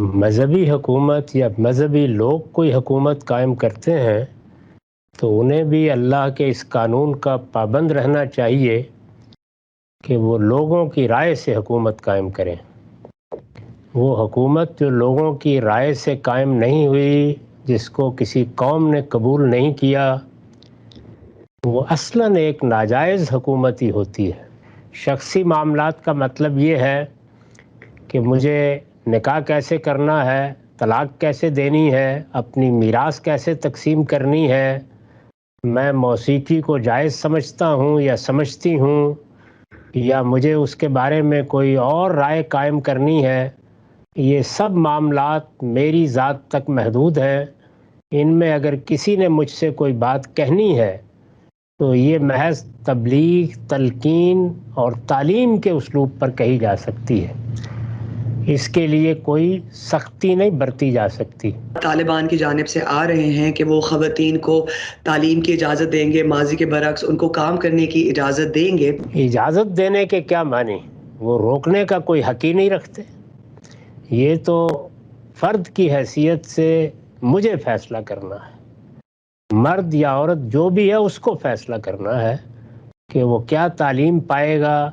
مذہبی حکومت یا مذہبی لوگ کوئی حکومت قائم کرتے ہیں تو انہیں بھی اللہ کے اس قانون کا پابند رہنا چاہیے کہ وہ لوگوں کی رائے سے حکومت قائم کریں۔ وہ حکومت جو لوگوں کی رائے سے قائم نہیں ہوئی، جس کو کسی قوم نے قبول نہیں کیا، وہ اصلاً ایک ناجائز حکومت ہی ہوتی ہے۔ شخصی معاملات کا مطلب یہ ہے کہ مجھے نکاح کیسے کرنا ہے، طلاق کیسے دینی ہے، اپنی میراث کیسے تقسیم کرنی ہے، میں موسیقی کو جائز سمجھتا ہوں یا سمجھتی ہوں، یا مجھے اس کے بارے میں کوئی اور رائے قائم کرنی ہے، یہ سب معاملات میری ذات تک محدود ہیں۔ ان میں اگر کسی نے مجھ سے کوئی بات کہنی ہے تو یہ محض تبلیغ، تلقین اور تعلیم کے اسلوب پر کہی جا سکتی ہے۔ اس کے لیے کوئی سختی نہیں برتی جا سکتی۔ طالبان کی جانب سے آ رہے ہیں کہ وہ خواتین کو تعلیم کی اجازت دیں گے، ماضی کے برعکس ان کو کام کرنے کی اجازت دیں گے۔ اجازت دینے کے کیا معنی؟ وہ روکنے کا کوئی حق ہی نہیں رکھتے۔ یہ تو فرد کی حیثیت سے مجھے فیصلہ کرنا ہے، مرد یا عورت جو بھی ہے اس کو فیصلہ کرنا ہے کہ وہ کیا تعلیم پائے گا،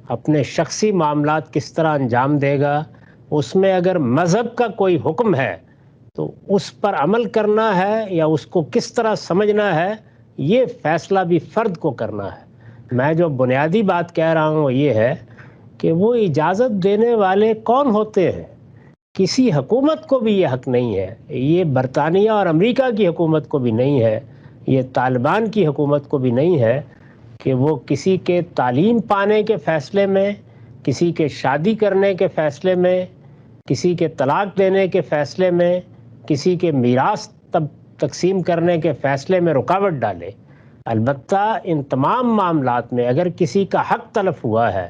اپنے شخصی معاملات کس طرح انجام دے گا۔ اس میں اگر مذہب کا کوئی حکم ہے تو اس پر عمل کرنا ہے یا اس کو کس طرح سمجھنا ہے، یہ فیصلہ بھی فرد کو کرنا ہے۔ میں جو بنیادی بات کہہ رہا ہوں وہ یہ ہے کہ وہ اجازت دینے والے کون ہوتے ہیں؟ کسی حکومت کو بھی یہ حق نہیں ہے، یہ برطانیہ اور امریکہ کی حکومت کو بھی نہیں ہے، یہ طالبان کی حکومت کو بھی نہیں ہے کہ وہ کسی کے تعلیم پانے کے فیصلے میں، کسی کے شادی کرنے کے فیصلے میں، کسی کے طلاق دینے کے فیصلے میں، کسی کے میراث تقسیم کرنے کے فیصلے میں رکاوٹ ڈالے۔ البتہ ان تمام معاملات میں اگر کسی کا حق تلف ہوا ہے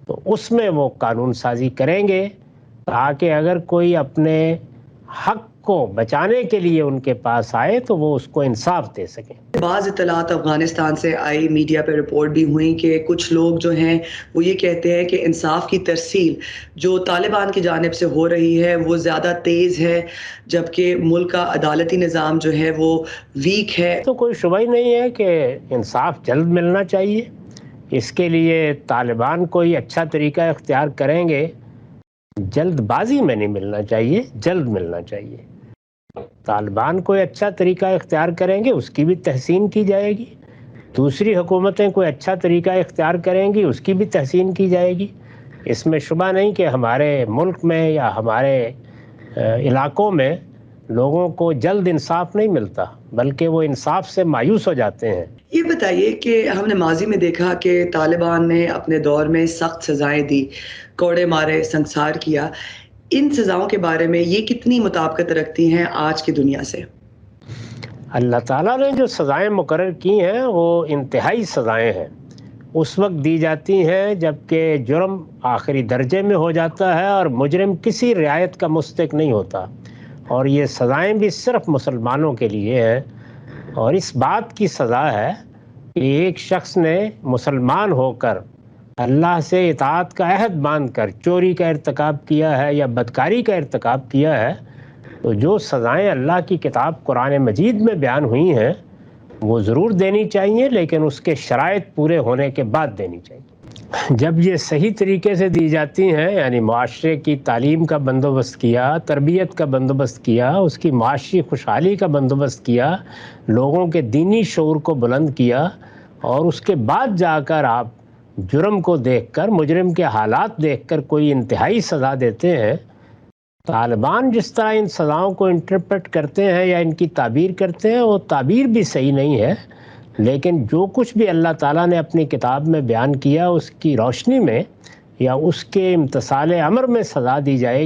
تو اس میں وہ قانون سازی کریں گے تاکہ اگر کوئی اپنے حق کو بچانے کے لیے ان کے پاس آئے تو وہ اس کو انصاف دے سکیں۔ بعض اطلاعات افغانستان سے آئی، میڈیا پہ رپورٹ بھی ہوئی کہ کچھ لوگ جو ہیں وہ یہ کہتے ہیں کہ انصاف کی ترسیل جو طالبان کی جانب سے ہو رہی ہے وہ زیادہ تیز ہے، جبکہ ملک کا عدالتی نظام جو ہے وہ ویک ہے۔ تو کوئی شبہ ہی نہیں ہے کہ انصاف جلد ملنا چاہیے۔ اس کے لیے طالبان کوئی اچھا طریقہ اختیار کریں گے، جلد بازی میں نہیں ملنا چاہیے، جلد ملنا چاہیے۔ طالبان کوئی اچھا طریقہ اختیار کریں گے، اس کی بھی تحسین کی جائے گی۔ دوسری حکومتیں کوئی اچھا طریقہ اختیار کریں گی، اس کی بھی تحسین کی جائے گی۔ اس میں شبہ نہیں کہ ہمارے ملک میں یا ہمارے علاقوں میں لوگوں کو جلد انصاف نہیں ملتا، بلکہ وہ انصاف سے مایوس ہو جاتے ہیں۔ یہ بتائیے کہ ہم نے ماضی میں دیکھا کہ طالبان نے اپنے دور میں سخت سزائیں دی، کوڑے مارے، سنسار کیا۔ ان سزاؤں کے بارے میں یہ کتنی مطابقت رکھتی ہیں آج کی دنیا سے؟ اللہ تعالیٰ نے جو سزائیں مقرر کی ہیں وہ انتہائی سزائیں ہیں۔ اس وقت دی جاتی ہیں جب کہ جرم آخری درجے میں ہو جاتا ہے اور مجرم کسی رعایت کا مستحق نہیں ہوتا، اور یہ سزائیں بھی صرف مسلمانوں کے لیے ہیں۔ اور اس بات کی سزا ہے کہ ایک شخص نے مسلمان ہو کر اللہ سے اطاعت کا عہد باندھ کر چوری کا ارتکاب کیا ہے یا بدکاری کا ارتکاب کیا ہے، تو جو سزائیں اللہ کی کتاب قرآن مجید میں بیان ہوئی ہیں وہ ضرور دینی چاہیے، لیکن اس کے شرائط پورے ہونے کے بعد دینی چاہیے۔ جب یہ صحیح طریقے سے دی جاتی ہیں، یعنی معاشرے کی تعلیم کا بندوبست کیا، تربیت کا بندوبست کیا، اس کی معاشی خوشحالی کا بندوبست کیا، لوگوں کے دینی شعور کو بلند کیا، اور اس کے بعد جا کر آپ جرم کو دیکھ کر، مجرم کے حالات دیکھ کر کوئی انتہائی سزا دیتے ہیں۔ طالبان جس طرح ان سزاؤں کو انٹرپریٹ کرتے ہیں یا ان کی تعبیر کرتے ہیں، وہ تعبیر بھی صحیح نہیں ہے، لیکن جو کچھ بھی اللہ تعالیٰ نے اپنی کتاب میں بیان کیا اس کی روشنی میں یا اس کے امتثال امر میں سزا دی جائے